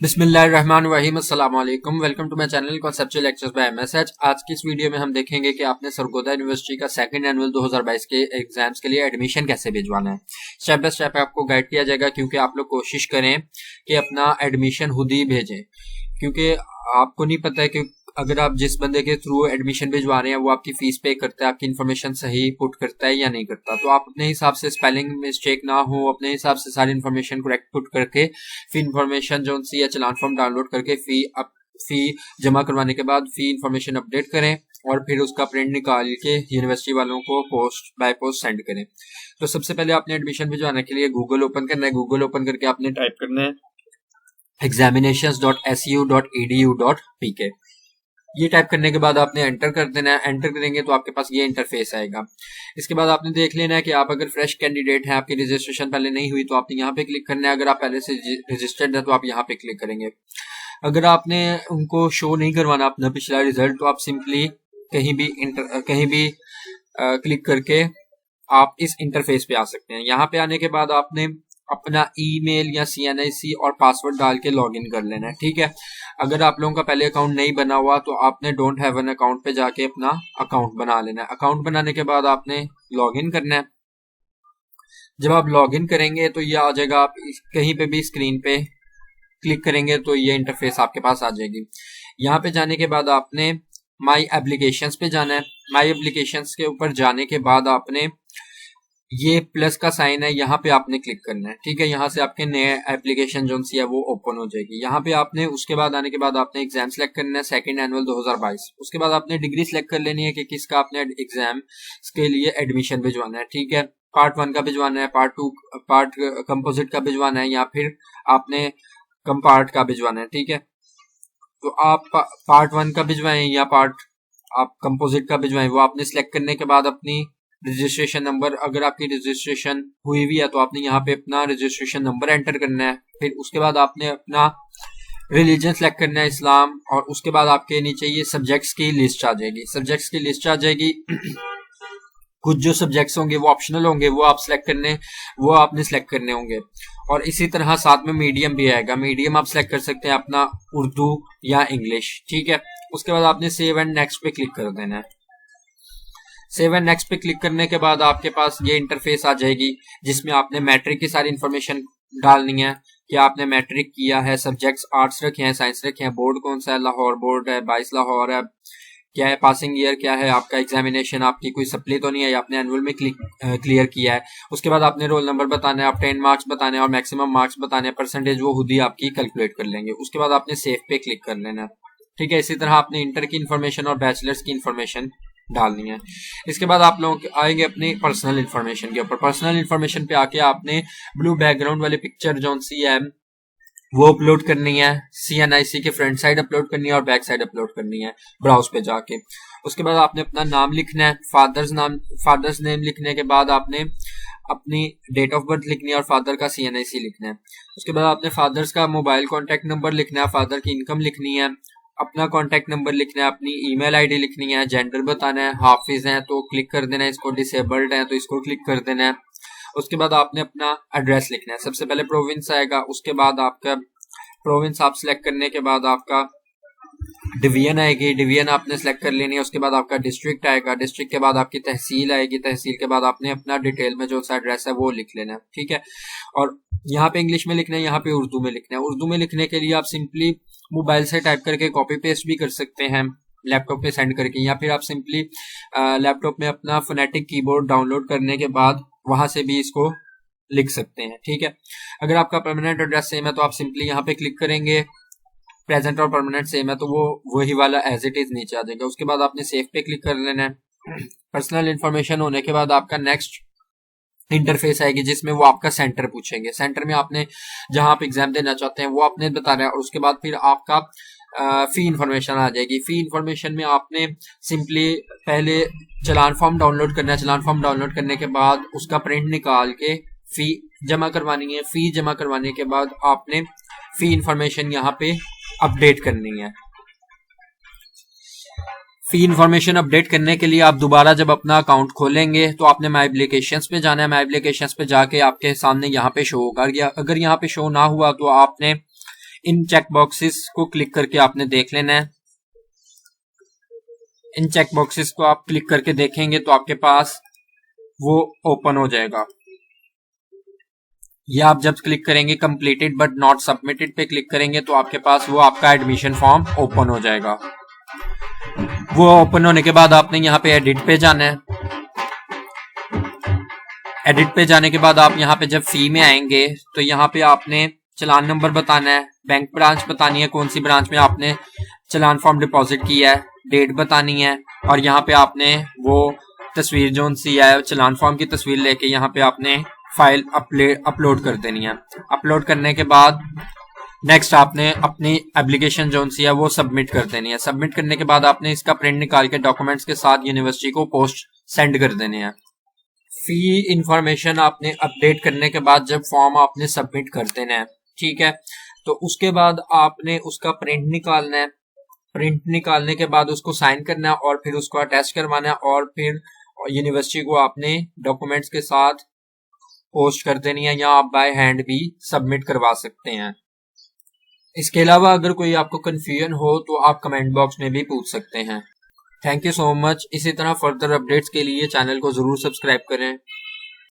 बिस्मिल्लाहिर्रहमानिर्रहीम अस्सलाम वालेकुम। Welcome to my channel conceptual lectures by MSH. आज की इस वीडियो में हम देखेंगे कि आपने सरगोदा यूनिवर्सिटी का सेकंड एनुअल 2022 के एग्जाम्स के लिए एडमिशन कैसे भिजवाना है। स्टेप बाय स्टेप आपको गाइड किया जाएगा, क्योंकि आप लोग कोशिश करें कि अपना एडमिशन खुद ही भेजें, क्योंकि आपको नहीं पता है कि अगर आप जिस बंदे के थ्रू एडमिशन भिजवा रहे हैं वो आपकी फीस पे करता है, आपकी इन्फॉर्मेशन सही पुट करता है या नहीं करता। तो आप अपने हिसाब से स्पेलिंग मिस्टेक ना हो, अपने हिसाब से सारी इन्फॉर्मेशन करेक्ट पुट करके फिर इन्फॉर्मेशन जो सी या चलान फॉर्म डाउनलोड करके फी जमा करवाने के बाद फी इन्फॉर्मेशन अपडेट करें और फिर उसका प्रिंट निकाल के यूनिवर्सिटी वालों को बाय पोस्ट सेंड करें। तो सबसे पहले आपने एडमिशन भिजवाने के लिए गूगल ओपन करना है। गूगल ओपन करके आपने टाइप करना है examinations.su.edu.pk। ये टाइप करने के बाद आपने एंटर कर देना है। एंटर करेंगे तो आपके पास ये इंटरफेस आएगा। इसके बाद आपने देख लेना है कि आप अगर फ्रेश कैंडिडेट हैं, आपकी रजिस्ट्रेशन पहले नहीं हुई तो आपने यहाँ पे क्लिक करना है। अगर आप पहले से रजिस्टर्ड है तो आप यहाँ पे क्लिक करेंगे। अगर आपने उनको शो नहीं करवाना अपना पिछला रिजल्ट तो आप सिंपली कहीं भी क्लिक करके आप इस इंटरफेस पे आ सकते हैं। यहाँ पे आने के बाद आपने अपना ईमेल या CNIC और पासवर्ड डाल के लॉगिन कर लेना है, ठीक है। अगर आप लोगों का पहले अकाउंट नहीं बना हुआ तो आपने डोंट हैव एन अकाउंट पे जाके अपना अकाउंट बना लेना है। अकाउंट बनाने के बाद आपने लॉगिन करना है। जब आप लॉगिन करेंगे तो ये आ जाएगा, आप कहीं पे भी स्क्रीन पे क्लिक करेंगे तो ये इंटरफेस आपके पास आ जाएगी। यहाँ पे जाने के बाद आपने माई एप्लीकेशंस पे जाना है। माई एप्लीकेशंस के ऊपर जाने के बाद आपने ये प्लस का साइन है, यहाँ पे आपने क्लिक करना है, ठीक है। यहाँ से आपके नए एप्लीकेशन जो सी है वो ओपन हो जाएगी। यहाँ पे आपने उसके बाद आने के बाद आपने एग्जाम सेलेक्ट करना है, सेकंड एनुअल 2022। उसके बाद आपने डिग्री सेलेक्ट कर लेनी है कि किसका आपने एग्जाम के लिए एडमिशन भिजवाना है, ठीक है। पार्ट 1 का भिजवाना है, पार्ट 2 पार्ट कंपोजिट का भिजवाना है, या फिर आपने कम पार्ट का भिजवाना है, ठीक है। तो आप पार्ट 1 का भिजवाएं या पार्ट आप कंपोजिट का भिजवाएं, वो आपने सिलेक्ट करने के बाद अपनी रजिस्ट्रेशन नंबर, अगर आपकी रजिस्ट्रेशन हुई हुई है तो आपने यहाँ पे अपना रजिस्ट्रेशन नंबर एंटर करना है। फिर उसके बाद आपने अपना रिलीजन सेलेक्ट करना है, इस्लाम, और उसके बाद आपके नीचे ये सब्जेक्ट्स की लिस्ट आ जाएगी। सब्जेक्ट्स की लिस्ट आ जाएगी। कुछ जो सब्जेक्ट्स होंगे वो ऑप्शनल होंगे, वो आपने सेलेक्ट करने होंगे। और इसी तरह साथ में मीडियम भी आएगा। मीडियम आप सेलेक्ट कर सकते हैं अपना उर्दू या इंग्लिश, ठीक है। उसके बाद आपने सेव एंड नेक्स्ट पे क्लिक कर देना है। सेव एंड नेक्स्ट पे क्लिक करने के बाद आपके पास ये इंटरफेस आ जाएगी, जिसमें आपने मैट्रिक की सारी इंफॉर्मेशन डालनी है कि आपने मैट्रिक किया है, सब्जेक्ट्स आर्ट्स रखे हैं, साइंस रखे हैं, बोर्ड कौन सा है, लाहौर बोर्ड है, 22 लाहौर है, क्या है पासिंग ईयर, क्या है आपका एग्जामिनेशन, आपकी कोई सप्ली तो नहीं है, या आपने एनुअल में क्लियर किया है। उसके बाद आपने रोल नंबर बताना है, आप 10 मार्क्स बताने हैं और मैक्सिमम मार्क्स बताने हैं, परसेंटेज वो खुद ही आपकी कैलकुलेट कर लेंगे। उसके बाद आपने सेव पे क्लिक कर लेना है, ठीक है। इसी तरह आपने इंटर की इन्फॉर्मेशन और बैचलर्स की इन्फॉर्मेशन डालनी है। इसके बाद आप लोग आएंगे अपनी पर्सनल इन्फॉर्मेशन के ऊपर। पर्सनल इन्फॉर्मेशन पे आके आपने ब्लू बैकग्राउंड वाली पिक्चर जो सी है वो अपलोड करनी है, CNIC के फ्रंट साइड अपलोड करनी है और बैक साइड अपलोड करनी है ब्राउज पे जाके। उसके बाद आपने अपना नाम लिखना है, फादर्स नेम लिखने के बाद आपने अपनी डेट ऑफ बर्थ लिखनी है और फादर का CNIC लिखना है। उसके बाद आपने फादर्स का मोबाइल कॉन्टेक्ट नंबर लिखना है, फादर की इनकम लिखनी है, अपना कॉन्टेक्ट नंबर लिखना है, अपनी ईमेल आईडी लिखनी है, जेंडर बताना है, हाफिज है तो क्लिक कर देना है इसको, डिसेबल्ड है तो इसको क्लिक कर देना है। उसके बाद आपने अपना एड्रेस लिखना है। सबसे पहले प्रोविंस आएगा, उसके बाद आपका प्रोविंस आप सिलेक्ट करने के बाद आपका डिवीजन आएगी, डिवीजन आपने सेलेक्ट कर लेनी है। उसके बाद आपका डिस्ट्रिक्ट आएगा, डिस्ट्रिक्ट के बाद आपकी तहसील आएगी, तहसील के बाद आपने अपना डिटेल में जो सा एड्रेस है वो लिख लेना है, ठीक है। और यहाँ पे इंग्लिश में लिखना है, यहाँ पे उर्दू में लिखना है। उर्दू में लिखने के लिए आप सिंपली मोबाइल से टाइप करके कॉपी पेस्ट भी कर सकते हैं लैपटॉप पे सेंड करके, या फिर आप सिंपली लैपटॉप में अपना फोनेटिक कीबोर्ड डाउनलोड करने के बाद वहां से भी इसको लिख सकते हैं, ठीक है। अगर आपका परमानेंट एड्रेस सेम है तो आप सिंपली यहाँ पे क्लिक करेंगे, प्रेजेंट और परमानेंट सेम है तो वो वही वाला एज इट इज नीचे आ जाएगा। उसके बाद आपने सेव पे क्लिक कर लेना है। पर्सनल इन्फॉर्मेशन होने के बाद आपका नेक्स्ट इंटरफेस आएगी, जिसमें वो आपका सेंटर पूछेंगे। सेंटर में आपने जहां आप एग्जाम देना चाहते हैं वो आपने बताना है। और उसके बाद फिर आपका फी इंफॉर्मेशन आ जाएगी। फी इंफॉर्मेशन में आपने सिंपली पहले चलान फॉर्म डाउनलोड करना है। चलान फॉर्म डाउनलोड करने के बाद उसका प्रिंट निकाल के फी जमा करवानी है। फी जमा करवाने के बाद आपने फी इंफॉर्मेशन यहाँ पे अपडेट करनी है। फी इंफॉर्मेशन अपडेट करने के लिए आप दोबारा जब अपना अकाउंट खोलेंगे तो आपने माई एप्लीकेशंस पे जाना है। माई एप्लीकेशंस पे जाके आपके सामने यहाँ पे शो होगा। अगर यहाँ पे शो ना हुआ तो आपने इन चेक बॉक्सेस को क्लिक करके आपने देख लेना है। इन चेक बॉक्सेस को आप क्लिक करके देखेंगे तो आपके पास वो ओपन हो जाएगा। या आप जब क्लिक करेंगे कंप्लीटेड बट नॉट सबमिटेड पे क्लिक करेंगे तो आपके पास वो आपका एडमिशन फॉर्म ओपन हो जाएगा। वो ओपन होने के बाद आपने यहाँ पे एडिट पे जाना है। एडिट पे जाने के बाद आप यहाँ पे जब फी में आएंगे तो यहाँ पे आपने चालान नंबर बताना है, बैंक ब्रांच बतानी है कौन सी ब्रांच में आपने चालान फॉर्म डिपॉजिट किया है, डेट बतानी है, और यहाँ पे आपने वो तस्वीर जो सी है चालान फॉर्म की तस्वीर लेके यहाँ पे आपने फाइल अपलोड कर देनी है। अपलोड करने के बाद नेक्स्ट आपने अपनी एप्लीकेशन जो सी है वो सबमिट कर देनी है। सबमिट करने के बाद आपने इसका प्रिंट निकाल के डॉक्यूमेंट्स के साथ यूनिवर्सिटी को पोस्ट सेंड कर देने हैं। फी इंफॉर्मेशन आपने अपडेट करने के बाद जब फॉर्म आपने सबमिट कर देना है, ठीक है, तो उसके बाद आपने उसका प्रिंट निकालना है। प्रिंट निकालने के बाद उसको साइन करना है और फिर उसको अटैच करवाना है और फिर यूनिवर्सिटी को आपने डॉक्यूमेंट्स के साथ पोस्ट कर देनी है, या आप बाय हैंड भी सबमिट करवा सकते हैं। इसके अलावा अगर कोई आपको कंफ्यूजन हो तो आप कमेंट बॉक्स में भी पूछ सकते हैं। Thank you so much. इसी तरह फर्दर अपडेट्स के लिए चैनल को जरूर सब्सक्राइब करें।